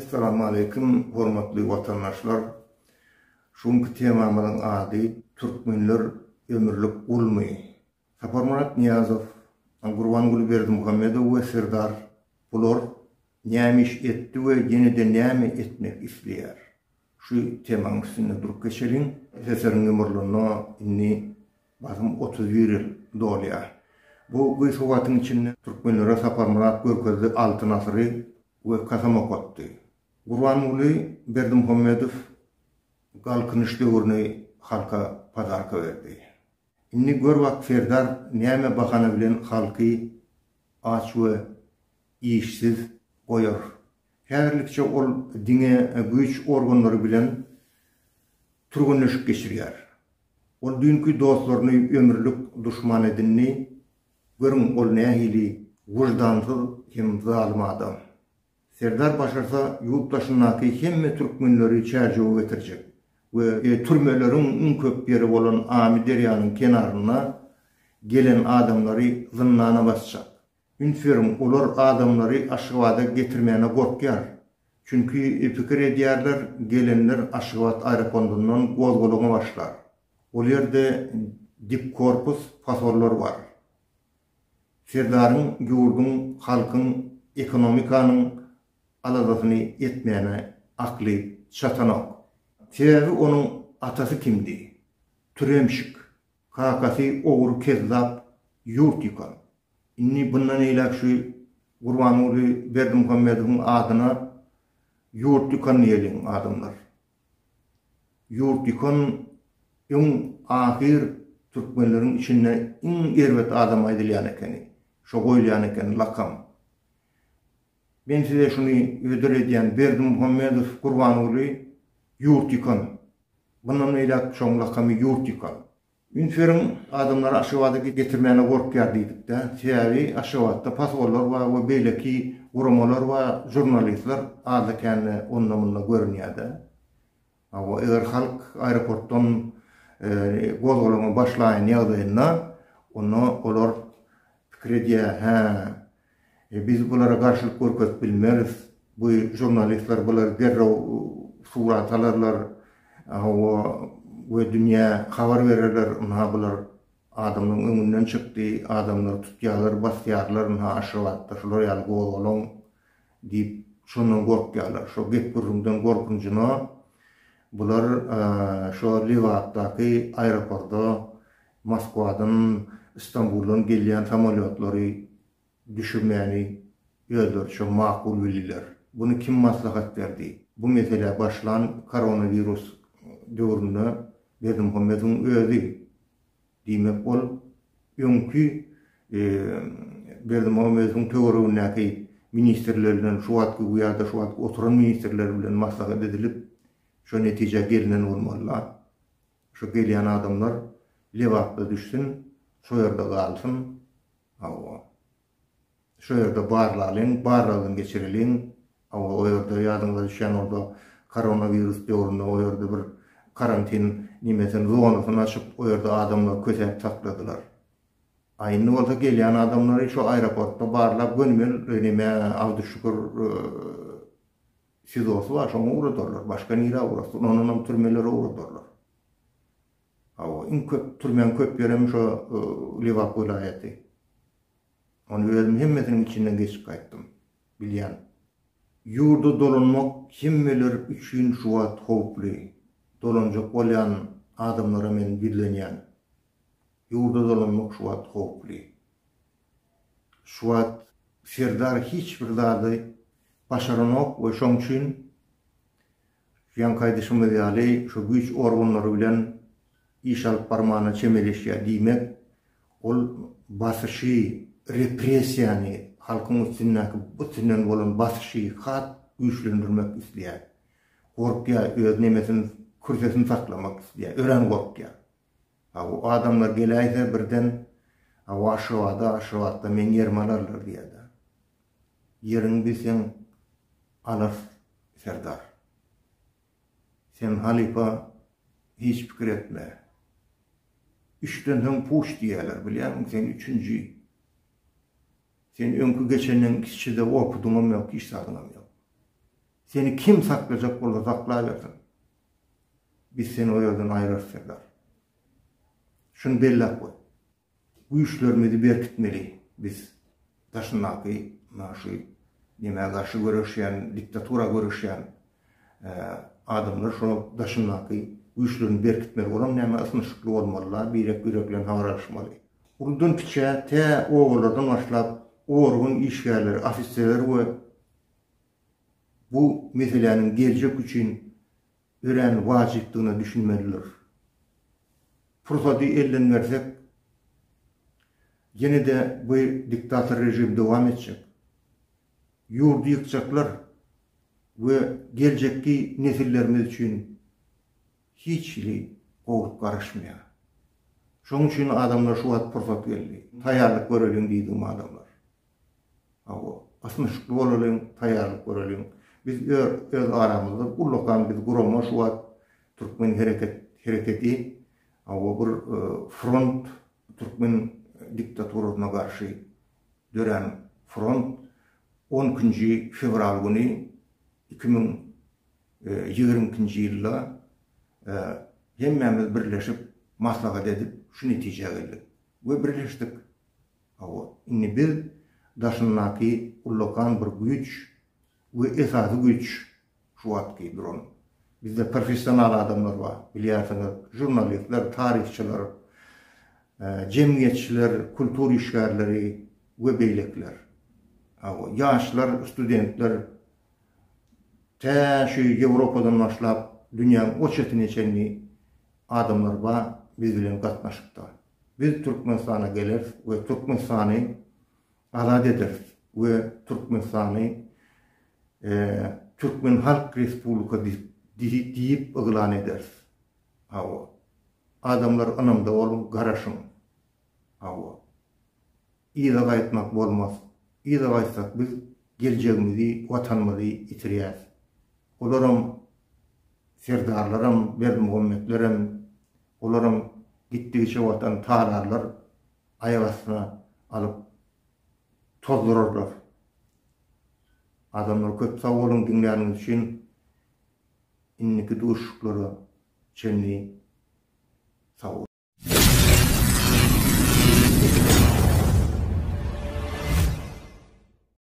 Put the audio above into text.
Assalamu alaikum, hormatly vatandaşlar. Şunkı temamyň ady Türkmenler ömürlük ulmy. Saparmurat Niyazov, Gurbanguly Berdimuhammedow we Serdar bular näme iş etdi we ýene-de näme etmek isleýär. Şu temanyň üstünde durup geçelim. Seseriň ömürlüğüne inni bazım 31 ýyl dolýar. Bu wagtyň içinde Türkmenlere Saparmurat görkezdi altyn asyry we kasama kokdy. Gurbanguly Berdimuhammedow galkynyş döwrüne halka padarka berdi. Inni görwak Serdar näme bahana bilen halky aç we işsiz goýar. Häzirlikçe ol diňe güýç organlary bilen turgunlyşyp geçirýär. Ol dünkü dostlaryny ömürlük duşman edinni, görüň ol nähili wujdansyz hem zalim adam. Serdar başarsa yurttaşynaky hemme türkmenleri çärjewe getirjek we türmeleriň köp ýeri bolan Ami derýanyň kenaryna gelen adamlary zynnyna basjak. Ünferim olar adamlary Aşgabat'a getirmäne gorkýar. Çünki pikir edýärler, gelenler Aşgabat aeroportundan gozgolagy başlar. Ol ýerde dip korpus pasorlar bar. Serdaryň ýurdun, halkyň, ekonomikanyň aladasyny etmäne akly çatanok. Sebebi onuň atasy kimdi? Türemşik, kakasy ogur kezzap ýurt ýykan. Inni bundan eýlek şu Gurbanguly Berdimuhammedowyň adyna ýurt ýykan diýen adamlar. Ýurt ýykan ýoň ahir türkmenleriň içinde iň erwet adam aýdylýan ekeni, şo goýulýan eken lakam. Ben size şunu ödül edýän Berdimuhammedow Gurbanguly ýurt ýykan. Bundan eýlek şoň lakamy ýurt ýykan. Ünferin adamlar Aşgabat'a getirmäne gorkýar diýdik de. Sebebi Aşgabat'da pasorlar we beýleki guramalar we jurnalistler az ekeni onnamynda görünýärdi. Awa eger halk aeroportdan gozgolama başlaýan ýagdaýynda onu olar pikir edýär, biz bulara karşılık görkezip bilmeriz. Bu jurnalistler bular derrew surat alarlar we dünýä habar bererler. Ona bular adamyň öňünden çykdy, adamlar tutýarlar, basýarlar, Aşgabatda şolar ýaly gozgolaň diýip şondan gorkýarlar. Şo getpürümden gorkunjyna bular şo Liwatdaky aeroportda Moskwadan, İstanbuldan gelýän samolyotlary düşürmäni ýöler, şo makul bilýär. Bunu kim maslahat berdi? Bu mesele başlan koronavirus döwründe Berdimuhammedowyň özi diýmek bol öňkü Berdimuhammedowyň töweregindäki ministrlerden şu wagtky bu ýerde şu wagt oturan ministrler bilen maslahat edilip şo netije gelinen bolmaly. Şo gelýän adamlar Liwatda düşsün, şo ýerde galsyn. Şo ýerde barlalyň geçirilin. O ýerde ýadyňda düşen orada koronavirus döwründe o ýerde bir karantin nimeten zonasyny açyp o ýerde adamlar kösep takladylar. Aýyny bolsa gelýän adamlary şu aeroportda barlap gönmel nime Abdüşşükür sizosy var, şoňa uradarlar. Başga nire urasy, onuň türmelere uradarlar. Iň köp türmen köp ýerem şo Liwat vilayaty. Onu özüm hemmesiniň içinden geçip gaýtdym. Bilýän. Ýurda dolanmak kimmeler üçin şu wagt howply. Dolanjak bolýan adamlara men bilýän. Ýurda dolanmak şu wagt howply. Şu wagt Serdar hiç bir zady başaranok we şoň üçin ýan kaýdyşym ýaly şu güýç organlary bilen iş alyp barmana çemeleşýär diýmek, ol basyşy, repressiýany halkyň üstündäki bütünden bolan basyşy hat güýçlendirmek isleýär. Gorkýar, öz nemesini, kürsesini saklamak isleýär, ören gorkýar. O adamlar gelýär birden Aşgabatda men ýerim alarlar diýär. Ýeriň bilseň alar Serdar. Sen halifa hiç pikir etme. Üçden hem puş diýerler, bilýärmi? Sen üçüncü. Sen öňkü geçenden kişide okudyňam ýok, iş sadyňam ýok. Seni kim saklayacak bolsa saklaýarsyň. Biz seni o ýerden aýrarsylar. Şunu bellap goý. Bu işlerimizi berkitmeli. Biz daşynaky, naşy, näme garşy görüşýän, diktatura görüşýän adamlar şonu daşynaky bu işlerini berkitmeli. Olam näme asynşykly bolmalylar, birek bilen habarlaşmaly. Uldan kiçe te oğullardan başlap orgun işgärleri, ofisserler we bu meselenin gelecek üçün ören wajypdygyny düşünmeliler. Fursaty elden bersek, yine de bu diktator rejim devam etjek. Ýurdy ýykjaklar we geljekki nesillerimiz üçin hiçli gowrup garaşmaýar. Şoň üçin adamlar şu wagt fursat geldi. Taýýarlyk görelim diýdim adamlar. Asynşykly bolalım, taýýarlyk görelim. Biz öz aramızda ullukan biz gurama şu wagt Türkmen hereketi bir front Türkmen diktaturasyna karşı dören front 10-njy fevral günü 2020-nji ýylda hemmemiz birleşip maslahat edip şu netije geldik. We birleşdik. Inni biz daşynaky ullukan bir güýç we esasy güýç şu wagtky duran. Bizde professional adamlar var. Bilýärsiňiz, jurnalistler, tarihçiler, cemiyetçiler, kultur işgärleri we beýlekler. Ýaşlar, studentler şu Ýewropadan başlap dünýäniň o çetine çenli adamlar var. Biz bilen gatnaşykda. Biz Türkmenistana geler we Türkmenistany azad ederiz we Türkmenistany Türkmen Halk Respublikasy diýip ýylan ederiz. Adamlar anamda bolun garaşyň. Ýa-da gaýtmak bolmaz. Ýa-da gaýtsak biz geljegimizi, watanymyzy ýitirýäs. Olaram serdarlarym, bermuhammetlerim, olaram gitdigiçe watan tararlar aýagyna alyp tozdurarlar. Adamlar köp sag bolun diňläriniz üçin inniki duşuklary çenli sag